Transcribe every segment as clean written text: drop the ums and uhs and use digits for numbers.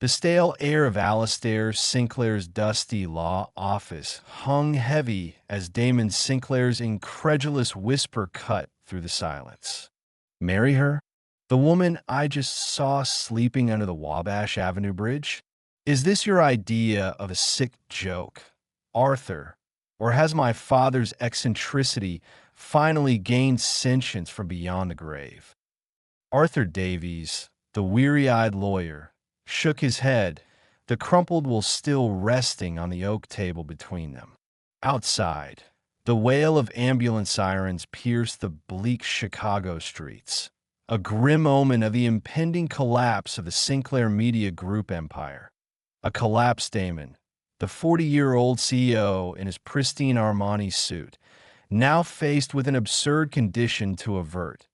The stale air of Alastair Sinclair's dusty law office hung heavy as Damon Sinclair's incredulous whisper cut through the silence. Marry her? The woman I just saw sleeping under the Wabash Avenue Bridge? Is this your idea of a sick joke, Arthur? Or has my father's eccentricity finally gained sentience from beyond the grave? Arthur Davies, the weary-eyed lawyer, shook his head, the crumpled will still resting on the oak table between them. Outside, the wail of ambulance sirens pierced the bleak Chicago streets, a grim omen of the impending collapse of the Sinclair Media Group empire. A collapsed Damon, the 40-year-old CEO in his pristine Armani suit, now faced with an absurd condition to avert.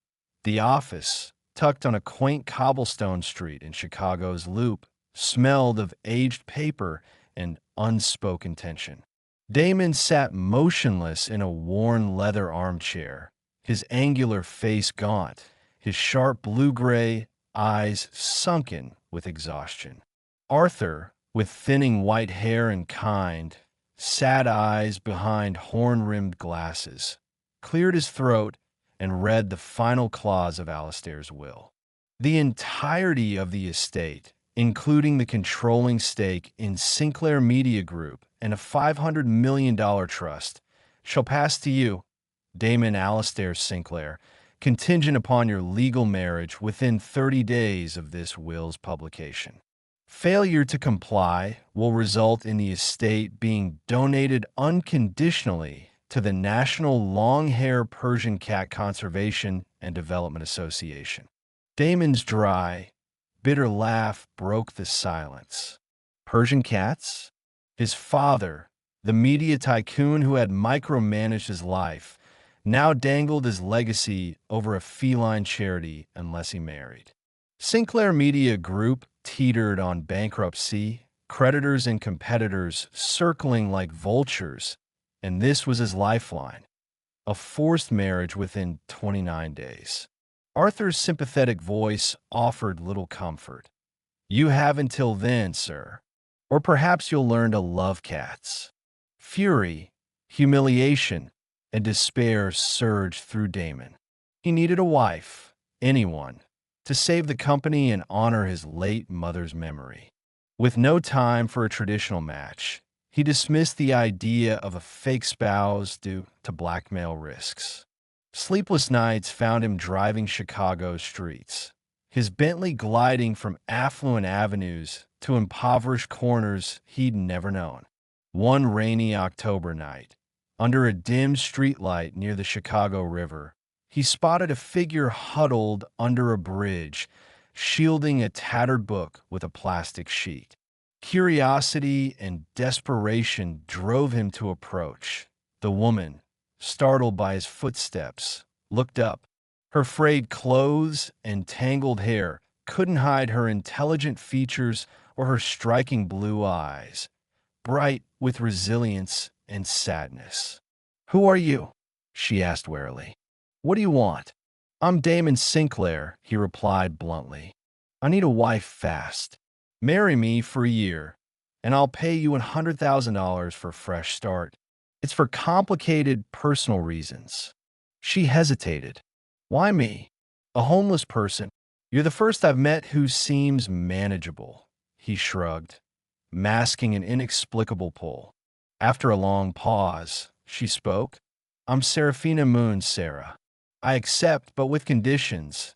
The office, tucked on a quaint cobblestone street in Chicago's Loop, smelled of aged paper and unspoken tension. Damon sat motionless in a worn leather armchair, his angular face gaunt, his sharp blue-gray eyes sunken with exhaustion. Arthur, with thinning white hair and kind, sad eyes behind horn-rimmed glasses, cleared his throat and read the final clause of Alastair's will. The entirety of the estate, including the controlling stake in Sinclair Media Group and a $500 million trust, shall pass to you, Damon Alastair Sinclair, contingent upon your legal marriage within 30 days of this will's publication. Failure to comply will result in the estate being donated unconditionally to the National Long-Hair Persian Cat Conservation and Development Association. Damon's dry, bitter laugh broke the silence. Persian cats? His father, the media tycoon who had micromanaged his life, now dangled his legacy over a feline charity unless he married. Sinclair Media Group teetered on bankruptcy, creditors and competitors circling like vultures, and this was his lifeline, a forced marriage within 29 days. Arthur's sympathetic voice offered little comfort. You have until then, sir, or perhaps you'll learn to love cats. Fury, humiliation, and despair surged through Damon. He needed a wife, anyone, to save the company and honor his late mother's memory. With no time for a traditional match, he dismissed the idea of a fake spouse due to blackmail risks. Sleepless nights found him driving Chicago's streets, his Bentley gliding from affluent avenues to impoverished corners he'd never known. One rainy October night, under a dim streetlight near the Chicago River, he spotted a figure huddled under a bridge, shielding a tattered book with a plastic sheet. Curiosity and desperation drove him to approach. The woman, startled by his footsteps, looked up. Her frayed clothes and tangled hair couldn't hide her intelligent features or her striking blue eyes, bright with resilience and sadness. "Who are you?" she asked warily. "What do you want?" "I'm Damon Sinclair," he replied bluntly. "I need a wife fast. Marry me for a year, and I'll pay you $100,000 for a fresh start. It's for complicated personal reasons." She hesitated. "Why me? A homeless person? You're the first I've met who seems manageable," he shrugged, masking an inexplicable pull. After a long pause, she spoke. "I'm Serafina Moon, Sarah. I accept, but with conditions.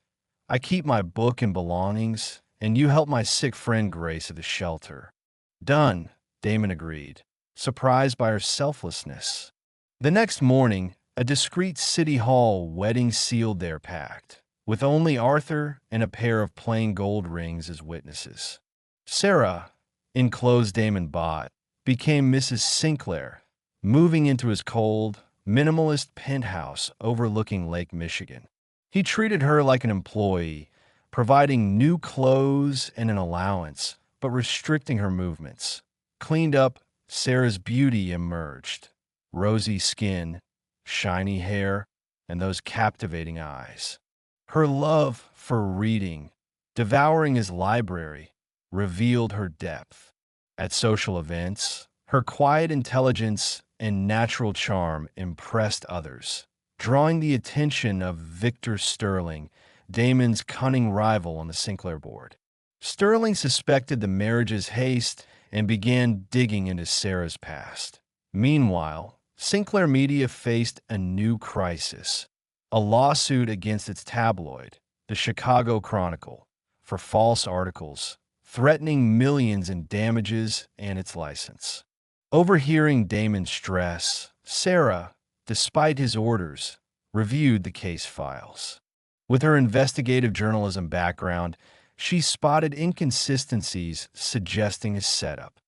I keep my book and belongings, and you help my sick friend Grace at the shelter." "Done," Damon agreed, surprised by her selflessness. The next morning, a discreet City Hall wedding sealed their pact, with only Arthur and a pair of plain gold rings as witnesses. Sarah, in clothes Damon bought, became Mrs. Sinclair, moving into his cold, minimalist penthouse overlooking Lake Michigan. He treated her like an employee, providing new clothes and an allowance, but restricting her movements. Cleaned up, Sarah's beauty emerged. Rosy skin, shiny hair, and those captivating eyes. Her love for reading, devouring his library, revealed her depth. At social events, her quiet intelligence and natural charm impressed others, drawing the attention of Victor Sterling, Damon's cunning rival on the Sinclair board. Sterling suspected the marriage's haste and began digging into Sarah's past. Meanwhile, Sinclair Media faced a new crisis, a lawsuit against its tabloid, the Chicago Chronicle, for false articles, threatening millions in damages and its license. Overhearing Damon's stress, Sarah, despite his orders, reviewed the case files. With her investigative journalism background, she spotted inconsistencies suggesting a setup.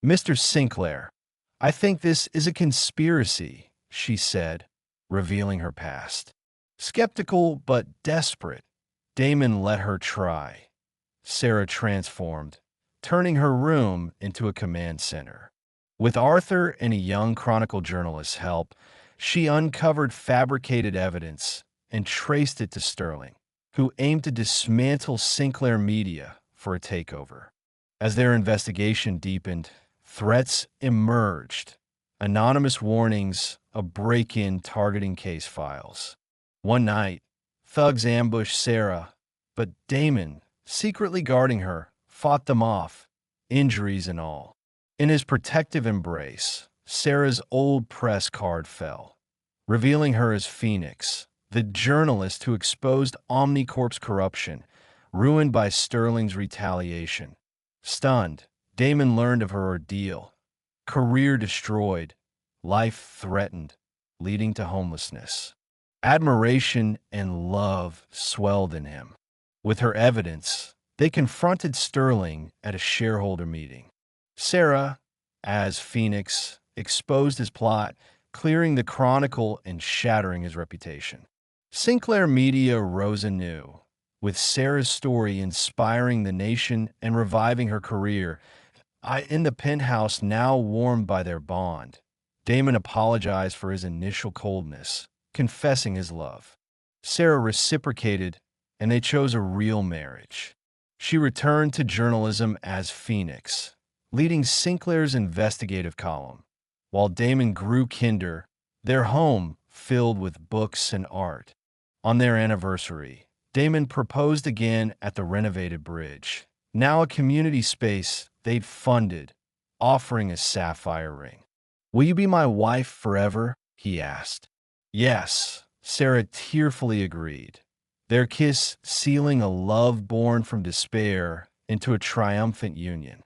"Mr. Sinclair, I think this is a conspiracy," she said, revealing her past. Skeptical but desperate, Damon let her try. Sarah transformed, turning her room into a command center. With Arthur and a young Chronicle journalist's help, she uncovered fabricated evidence and traced it to Sterling, who aimed to dismantle Sinclair Media for a takeover. As their investigation deepened, threats emerged. Anonymous warnings, a break-in targeting case files. One night, thugs ambushed Sarah, but Damon, secretly guarding her, fought them off, injuries and all. In his protective embrace, Sarah's old press card fell, revealing her as Phoenix, the journalist who exposed Omnicorp's corruption, ruined by Sterling's retaliation. Stunned, Damon learned of her ordeal. Career destroyed, life threatened, leading to homelessness. Admiration and love swelled in him. With her evidence, they confronted Sterling at a shareholder meeting. Sarah, as Phoenix, exposed his plot, clearing the Chronicle and shattering his reputation. Sinclair Media rose anew, with Sarah's story inspiring the nation and reviving her career. In the penthouse, now warmed by their bond, Damon apologized for his initial coldness, confessing his love. Sarah reciprocated, and they chose a real marriage. She returned to journalism as Phoenix, leading Sinclair's investigative column, while Damon grew kinder, their home filled with books and art. On their anniversary, Damon proposed again at the renovated bridge, now a community space they'd funded, offering a sapphire ring. "Will you be my wife forever?" he asked. "Yes," Sarah tearfully agreed, their kiss sealing a love born from despair into a triumphant union.